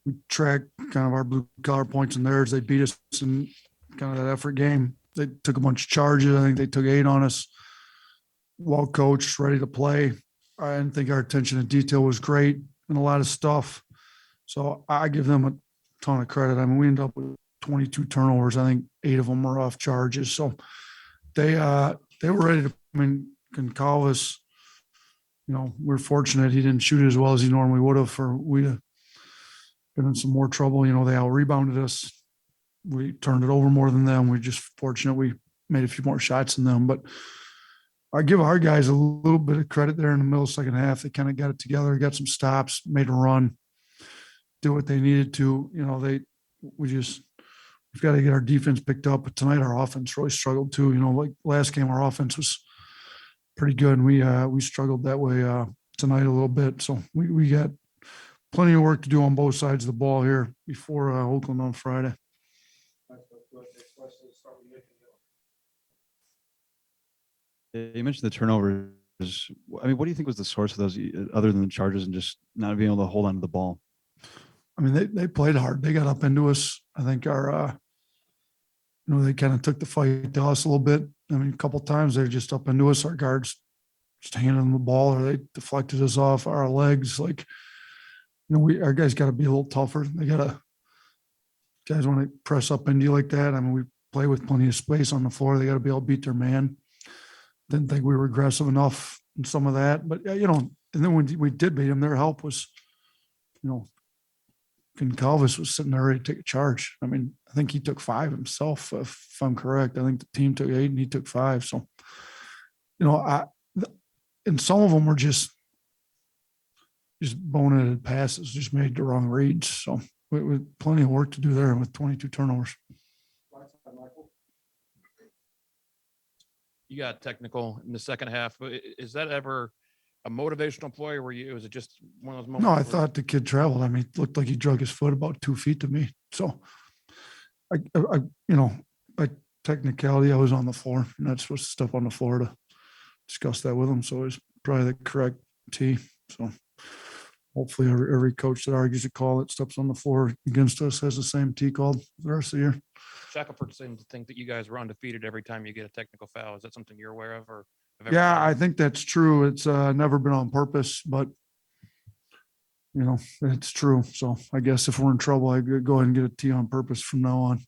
we track kind of our blue collar points and theirs. They beat us in kind of that effort game. They took a bunch of charges. I think they took 8 on us. Well coached, ready to play. I didn't think our attention to detail was great and a lot of stuff. So I give them a ton of credit. I mean, we ended up with 22 turnovers. I think 8 of them were off charges. So they were ready to. I mean, Goncalves, we're fortunate he didn't shoot as well as he normally would have, or we'd have been in some more trouble. They out rebounded us. We turned it over more than them. We're just fortunate we made a few more shots than them. But I give our guys a little bit of credit there in the middle of the second half. They kind of got it together, got some stops, made a run, do what they needed to. We've got to get our defense picked up. But tonight our offense really struggled too. Like last game, our offense was pretty good, and we struggled that way tonight a little bit. So we got plenty of work to do on both sides of the ball here before Oakland on Friday. You mentioned the turnovers. I mean, what do you think was the source of those, other than the charges and just not being able to hold on to the ball? I mean, they played hard. They got up into us. I think they kind of took the fight to us a little bit. I mean, a couple of times they're just up into us. Our guards just handed them the ball, or they deflected us off our legs. Like, our guys got to be a little tougher. Guys want to press up into you like that. I mean, we play with plenty of space on the floor. They got to be able to beat their man. Didn't think we were aggressive enough in some of that, but and then when we did beat them, their help was, Goncalves was sitting there ready to take a charge. I mean, I think he took 5 himself, if I'm correct. I think the team took 8 and he took 5. So, and some of them were just boneheaded passes, just made the wrong reads. So we plenty of work to do there with 22 turnovers. You got technical in the second half. Is that ever a motivational play, or was it just one of those moments? No, I thought the kid traveled. I mean, it looked like he drug his foot about 2 feet to me. So by technicality, I was on the floor, and that's supposed to step on the floor to discuss that with him. So it was probably the correct tee. So hopefully every coach that argues a call that steps on the floor against us has the same tee called the rest of the year. Shackelford seemed to think that you guys were undefeated every time you get a technical foul. Is that something you're aware of, or? Yeah, I think that's true. It's never been on purpose, but it's true. So I guess if we're in trouble, I could go ahead and get a tee on purpose from now on.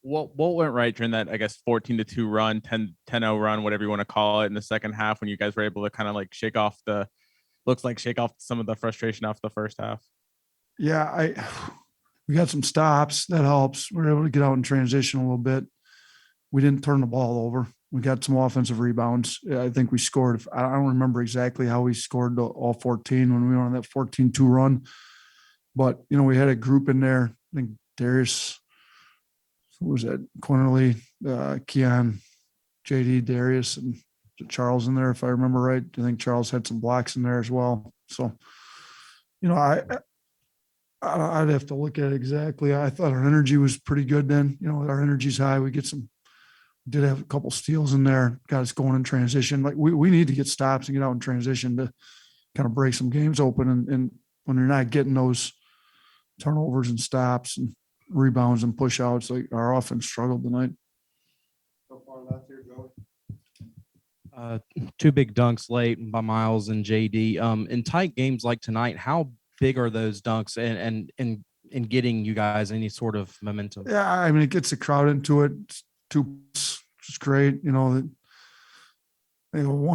What went right during that, I guess, 14-2 run, 10-0 run, whatever you want to call it, in the second half, when you guys were able to kind of like shake off some of the frustration off the first half? Yeah, we got some stops. That helps. We were able to get out and transition a little bit. We didn't turn the ball over. We got some offensive rebounds. I think we scored. I don't remember exactly how we scored all 14 when we were on that 14-2 run. But, we had a group in there. I think Darius, who was that? Cornerly, Keon, JD, Darius, and Charles in there, if I remember right. I think Charles had some blocks in there as well. So, I'd have to look at it exactly. I thought our energy was pretty good then. Our energy's high. We did have a couple steals in there, got us going in transition. Like we need to get stops and get out in transition to kind of break some games open. And when you're not getting those turnovers and stops and rebounds and push outs, like our offense struggled tonight. So far left here, Joey. 2 big dunks late by Miles and JD. In tight games like tonight, how big are those dunks and in getting you guys any sort of momentum? Yeah, I mean, it gets the crowd into it. It's 2, it's great. One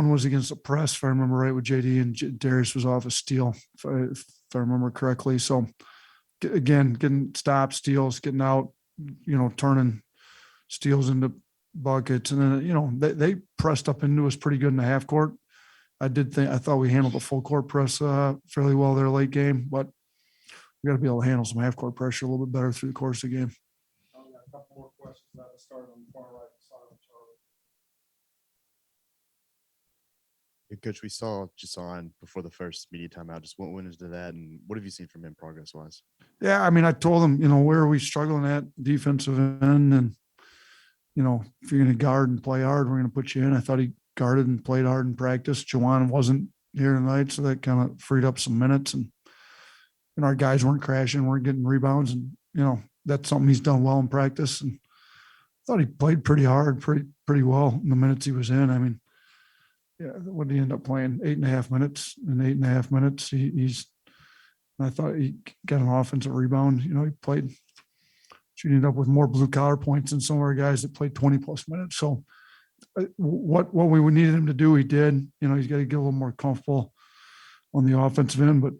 was against the press, if I remember right, with JD, and Darius was off a steal, if I remember correctly. So again, getting stops, steals, getting out, turning steals into buckets. And then, they pressed up into us pretty good in the half court. I thought we handled the full court press fairly well there late game, but we got to be able to handle some half court pressure a little bit better through the course of the game. I've got a couple more questions about the start on the far right side of Charlie. Coach, we saw Jusaun before the first media timeout. Just what went into that, and what have you seen from him progress-wise? Yeah, I mean, I told him, where are we struggling at defensive end, and if you're going to guard and play hard, we're going to put you in. I thought he guarded and played hard in practice. Jusaun wasn't here tonight, so that kind of freed up some minutes, and our guys weren't crashing, weren't getting rebounds, and that's something he's done well in practice. And I thought he played pretty hard, pretty well in the minutes he was in. I mean, yeah, what did he end up playing? 8.5 minutes. In 8.5 minutes, I thought he got an offensive rebound. He played, shooting up with more blue collar points than some of our guys that played 20+ minutes. So what we needed him to do, he did. He's got to get a little more comfortable on the offensive end, but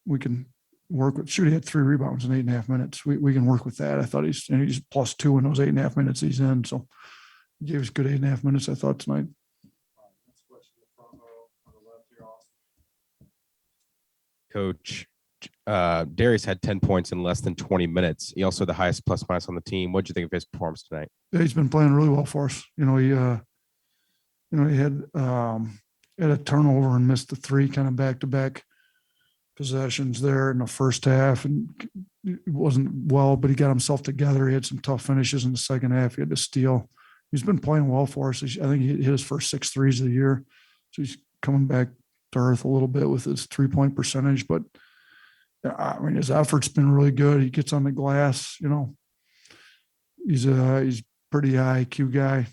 we can work with. Shoot, he had 3 rebounds in 8.5 minutes. We can work with that. I thought he's +2 in those 8.5 minutes he's in. So he gave us good 8.5 minutes, I thought, tonight. Next question, the front row on the left here, Austin. Coach, Darius had 10 points in less than 20 minutes. He also had the highest plus minus on the team. What did you think of his performance tonight? Yeah, he's been playing really well for us. He had a turnover and missed the 3 kind of back-to-back possessions there in the first half, and it wasn't well, but he got himself together. He had some tough finishes in the second half. He had to steal. He's been playing well for us. I think he hit his first 6 threes of the year. So he's coming back to earth a little bit with his 3-point percentage, but I mean, his effort's been really good. He gets on the glass, he's pretty high IQ guy.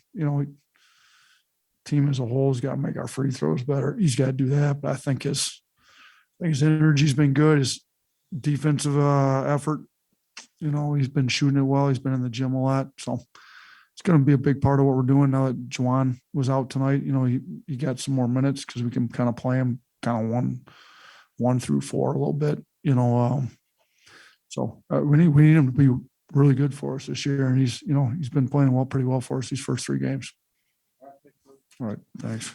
Team as a whole has got to make our free throws better. He's got to do that, but I think his energy's been good. His defensive effort, he's been shooting it well. He's been in the gym a lot, so it's going to be a big part of what we're doing now that Jusaun was out tonight. He got some more minutes because we can kind of play him kind of 1 through 4 a little bit. So we need him to be really good for us this year, and he's been playing pretty well for us these first 3 games. All right, thanks.